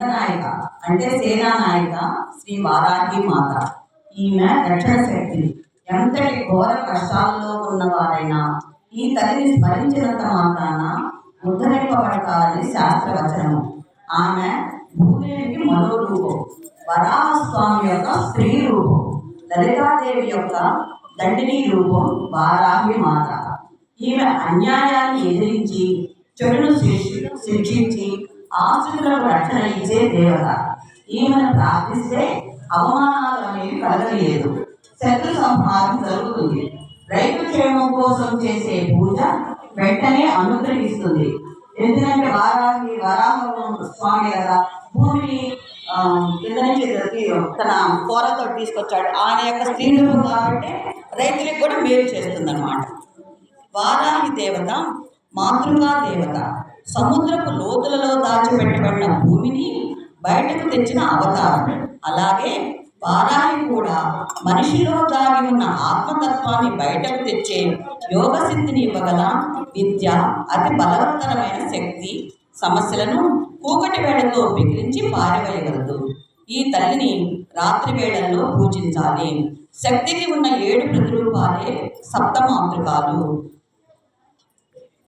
నాయిక అంటే సేనా నాయిక శ్రీ వారాహి మాత. ఈమె రక్షణ శక్తి. ఎంతటి ఘోర కష్టాల్లో ఉన్నవారైనా ఈ తల్లిని స్మరించినంత మాత్రాన ఉద్ధరింపబడతారని శాస్త్రవచనము. ఆమె భూదేవికి మరో రూపం, వరాహస్వామి యొక్క స్త్రీ రూపం, లలితాదేవి యొక్క దండిని రూపం వారాహి మాత. ఈమె అన్యాయాన్ని ఎదిరించి చెడును శిక్షించి ఆశ్రితులకు రక్షణ ఇచ్చే దేవత. ఈమెను ప్రార్థిస్తే అవమానాలు అనేవి కలగలేదు, శత్రు సంహారం జరుగుతుంది. రైతు క్షేమం కోసం చేసే పూజ వెంటనే అనుగ్రహిస్తుంది. ఎందుకంటే వరాహ స్వామి కదా భూమిని కింద నుంచి తన కూరతో తీసుకొచ్చాడు. ఆయన యొక్క స్త్రీ రూపం కాబట్టి రైతులకు కూడా మేలు చేస్తుంది అన్నమాట. వారాహి దేవత మాతృకా దేవత. సముద్రపు లోతులలో దాచిపెట్టబడిన భూమిని బయటకు తెచ్చిన అవతారం. అలాగే వారాహి కూడా మనిషిలో దాగి ఉన్న ఆత్మతత్వాన్ని బయటకు తెచ్చే యోగసిద్ధిని ఇవ్వగల విద్య, అతి బలవత్తరమైన శక్తి. సమస్యలను కూకటి వేళతో బిగిరించి పారవేయగలదు. ఈ తల్లిని రాత్రి వేళల్లో పూజించాలి. శక్తికి ఉన్న 7 ప్రతిరూపాలే సప్తమాతృకాలు.